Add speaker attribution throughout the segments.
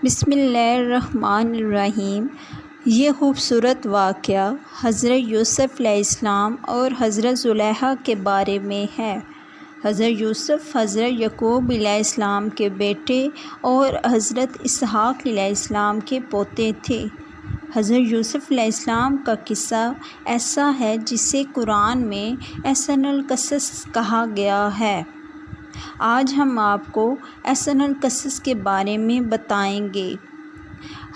Speaker 1: بسم اللہ الرحمن الرحیم۔ یہ خوبصورت واقعہ حضرت یوسف علیہ السلام اور حضرت زلیخا کے بارے میں ہے۔ حضرت یوسف حضرت یعقوب علیہ السلام کے بیٹے اور حضرت اسحاق علیہ السلام کے پوتے تھے۔ حضرت یوسف علیہ السلام کا قصہ ایسا ہے جسے قرآن میں احسن القصص کہا گیا ہے۔ آج ہم آپ کو احسن القصص کے بارے میں بتائیں گے۔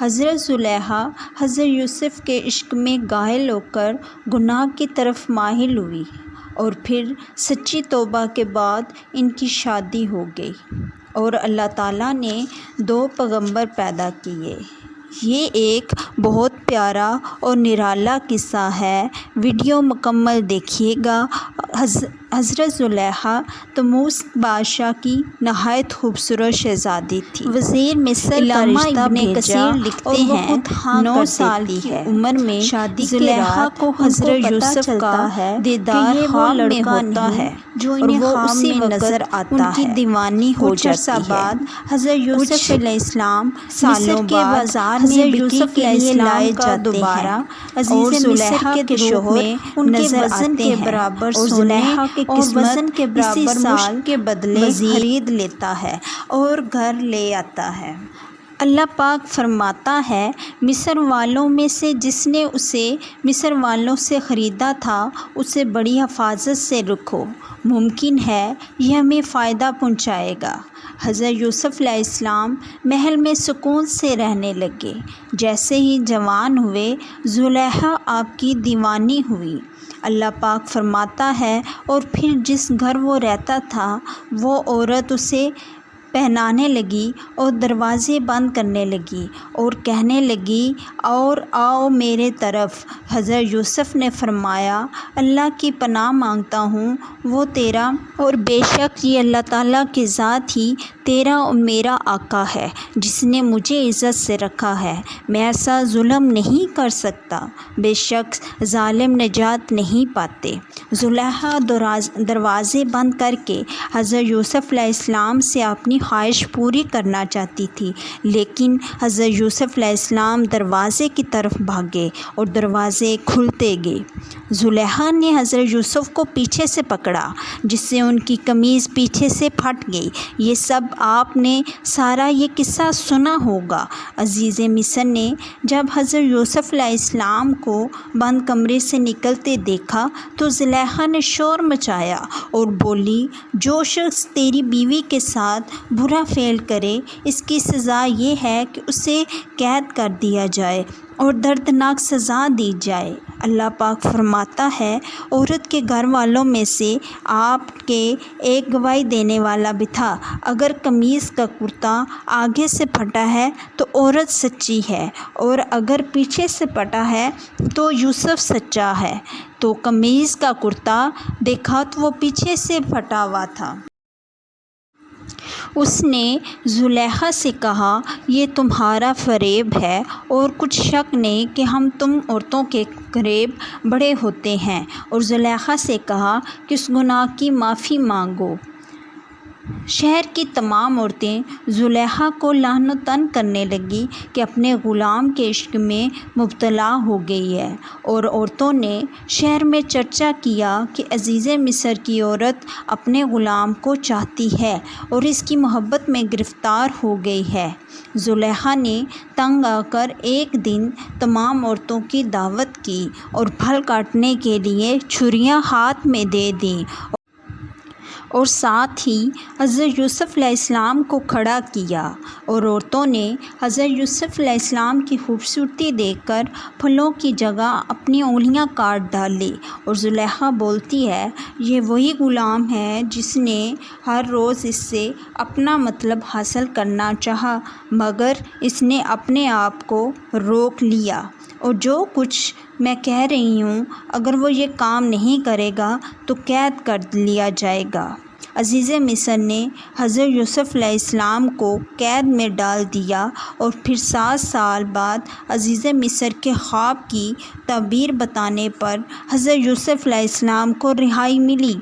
Speaker 1: حضرت زلیخا حضرت یوسف کے عشق میں گھائل ہو کر گناہ کی طرف مائل ہوئی اور پھر سچی توبہ کے بعد ان کی شادی ہو گئی اور اللہ تعالیٰ نے 2 پیغمبر پیدا کیے۔ یہ ایک بہت پیارا اور نرالا قصہ ہے۔ ویڈیو مکمل دیکھیے گا۔ حضرت زلیخا تموز بادشاہ کی نہایت خوبصورت شہزادی تھی۔ وزیر مصر کا رشتہ بھیجا لکھتے ہیں 9 سال کی عمر میں شادی زلیخا کو حضرت یوسف کا دیدار خواب میں ہوتا ہے جو انہیں خواب میں نظر آتا ہے۔ ان کی دیوانی ہو جاتی ہے۔ بعد حضرت یوسف علیہ السلام سالوں کے بازار میں یوسف علیہ السلام کا دوبارہ عزیز زلیخا کے شوہر ان کے وزن کے برابر سونے اور وزن کے برابر مشک کے بدلے خرید لیتا ہے اور گھر لے آتا ہے۔ اللہ پاک فرماتا ہے، مصر والوں میں سے جس نے اسے مصر والوں سے خریدا تھا اسے بڑی حفاظت سے رکھو، ممکن ہے یہ ہمیں فائدہ پہنچائے گا۔ حضرت یوسف علیہ السلام محل میں سکون سے رہنے لگے۔ جیسے ہی جوان ہوئے زلیخا آپ کی دیوانی ہوئی۔ اللہ پاک فرماتا ہے، اور پھر جس گھر وہ رہتا تھا وہ عورت اسے پہنانے لگی اور دروازے بند کرنے لگی اور کہنے لگی، اور آؤ میرے طرف۔ حضرت یوسف نے فرمایا، اللہ کی پناہ مانگتا ہوں، وہ تیرا اور بے شک یہ اللہ تعالیٰ کی ذات ہی تیرا اور میرا آقا ہے جس نے مجھے عزت سے رکھا ہے۔ میں ایسا ظلم نہیں کر سکتا۔ بے شک ظالم نجات نہیں پاتے۔ زلیخا دروازے بند کر کے حضرت یوسف علیہ السلام سے اپنی خواہش پوری کرنا چاہتی تھی، لیکن حضرت یوسف علیہ السلام دروازے کی طرف بھاگے اور دروازے کھلتے گئے۔ زلیخا نے حضرت یوسف کو پیچھے سے پکڑا جس سے ان کی قمیض پیچھے سے پھٹ گئی۔ یہ سب آپ نے سارا یہ قصہ سنا ہوگا۔ عزیز مصر نے جب حضرت یوسف علیہ السلام کو بند کمرے سے نکلتے دیکھا تو زلیخا نے شور مچایا اور بولی، جو شخص تیری بیوی کے ساتھ برا فعل کرے اس کی سزا یہ ہے کہ اسے قید کر دیا جائے اور دردناک سزا دی جائے۔ اللہ پاک فرماتا ہے، عورت کے گھر والوں میں سے آپ کے ایک گواہی دینے والا بھی تھا۔ اگر قمیص کا کرتا آگے سے پھٹا ہے تو عورت سچی ہے، اور اگر پیچھے سے پھٹا ہے تو یوسف سچا ہے۔ تو قمیص کا کرتا دیکھا تو وہ پیچھے سے پھٹا ہوا تھا۔ اس نے زلیخا سے کہا، یہ تمہارا فریب ہے اور کچھ شک نہیں کہ ہم تم عورتوں کے فریب بڑے ہوتے ہیں۔ اور زلیخا سے کہا کہ اس گناہ کی معافی مانگو۔ شہر کی تمام عورتیں زلیخا کو لعن و طعن کرنے لگیں کہ اپنے غلام کے عشق میں مبتلا ہو گئی ہے، اور عورتوں نے شہر میں چرچا کیا کہ عزیز مصر کی عورت اپنے غلام کو چاہتی ہے اور اس کی محبت میں گرفتار ہو گئی ہے۔ زلیخا نے تنگ آ کر ایک دن تمام عورتوں کی دعوت کی اور پھل کاٹنے کے لیے چھریاں ہاتھ میں دے دیں اور ساتھ ہی حضرت یوسف علیہ السلام کو کھڑا کیا، اور عورتوں نے حضرت یوسف علیہ السلام کی خوبصورتی دیکھ کر پھلوں کی جگہ اپنی انگلیاں کاٹ ڈالیں۔ اور زلیخا بولتی ہے، یہ وہی غلام ہے جس نے ہر روز اس سے اپنا مطلب حاصل کرنا چاہا، مگر اس نے اپنے آپ کو روک لیا، اور جو کچھ میں کہہ رہی ہوں اگر وہ یہ کام نہیں کرے گا تو قید کر لیا جائے گا۔ عزیز مصر نے حضرت یوسف علیہ السلام کو قید میں ڈال دیا، اور پھر 7 سال بعد عزیز مصر کے خواب کی تعبیر بتانے پر حضرت یوسف علیہ السلام کو رہائی ملی۔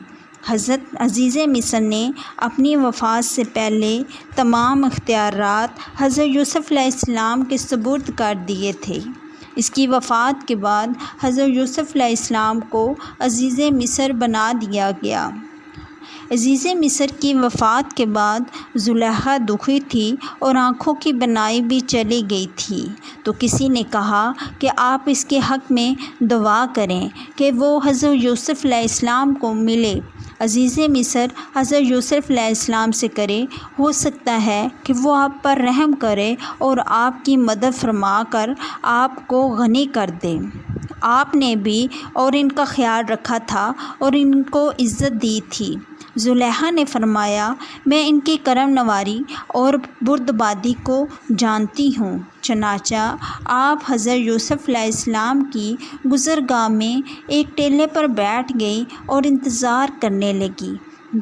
Speaker 1: حضرت عزیز مصر نے اپنی وفات سے پہلے تمام اختیارات حضرت یوسف علیہ السلام کے سپرد کر دیے تھے۔ اس کی وفات کے بعد حضرت یوسف علیہ السلام کو عزیز مصر بنا دیا گیا۔ عزیز مصر کی وفات کے بعد زلیخا دکھی تھی اور آنکھوں کی بینائی بھی چلی گئی تھی، تو کسی نے کہا کہ آپ اس کے حق میں دعا کریں کہ وہ حضرت یوسف علیہ السلام کو ملے۔ عزیز مصر حضرت یوسف علیہ السلام سے کرے، ہو سکتا ہے کہ وہ آپ پر رحم کرے اور آپ کی مدد فرما کر آپ کو غنی کر دے۔ آپ نے بھی اور ان کا خیال رکھا تھا اور ان کو عزت دی تھی۔ زلیخا نے فرمایا، میں ان کی کرم نواری اور بردباری کو جانتی ہوں۔ چنانچہ آپ حضرت یوسف علیہ السلام کی گزرگاہ میں ایک ٹیلے پر بیٹھ گئی اور انتظار کرنے لگی۔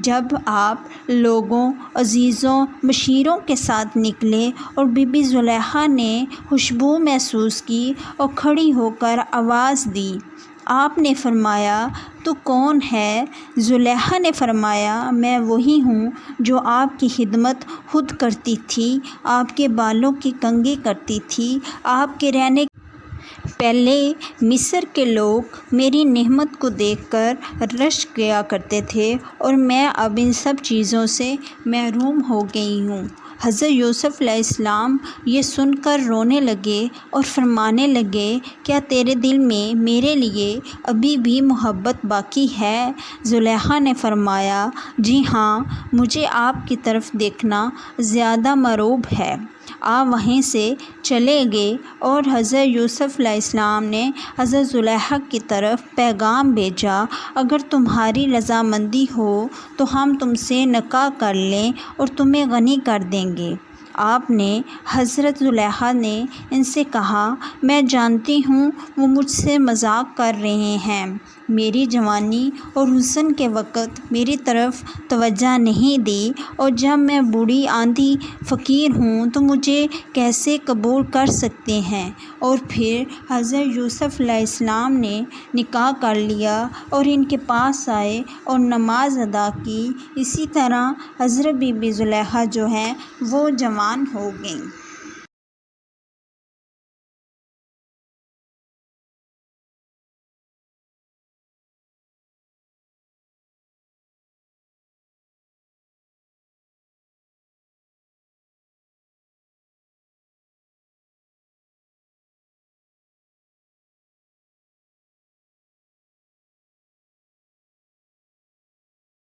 Speaker 1: جب آپ لوگوں، عزیزوں، مشیروں کے ساتھ نکلے اور بی بی زلیخا نے خوشبو محسوس کی اور کھڑی ہو کر آواز دی، آپ نے فرمایا، تو کون ہے؟ زلیخا نے فرمایا، میں وہی ہوں جو آپ کی خدمت خود کرتی تھی، آپ کے بالوں کی کنگھی کرتی تھی۔ آپ کے رہنے پہلے مصر کے لوگ میری نعمت کو دیکھ کر رشک کیا کرتے تھے اور میں اب ان سب چیزوں سے محروم ہو گئی ہوں۔ حضرت یوسف علیہ السلام یہ سن کر رونے لگے اور فرمانے لگے، کیا تیرے دل میں میرے لیے ابھی بھی محبت باقی ہے؟ زلیخا نے فرمایا، جی ہاں، مجھے آپ کی طرف دیکھنا زیادہ مرعوب ہے۔ آپ وہیں سے چلے گئے اور حضرت یوسف علیہ السلام نے حضرت زلیخا کی طرف پیغام بھیجا، اگر تمہاری رضامندی ہو تو ہم تم سے نکاح کر لیں اور تمہیں غنی کر دیں گے۔ آپ نے حضرت زلیخا نے ان سے کہا، میں جانتی ہوں وہ مجھ سے مذاق کر رہے ہیں۔ میری جوانی اور حسن کے وقت میری طرف توجہ نہیں دی، اور جب میں بوڑھی آندھی فقیر ہوں تو مجھے کیسے قبول کر سکتے ہیں؟ اور پھر حضرت یوسف علیہ السلام نے نکاح کر لیا اور ان کے پاس آئے اور نماز ادا کی۔ اسی طرح حضرت بی بی زلیخا جو ہیں وہ جوان ہو گئیں۔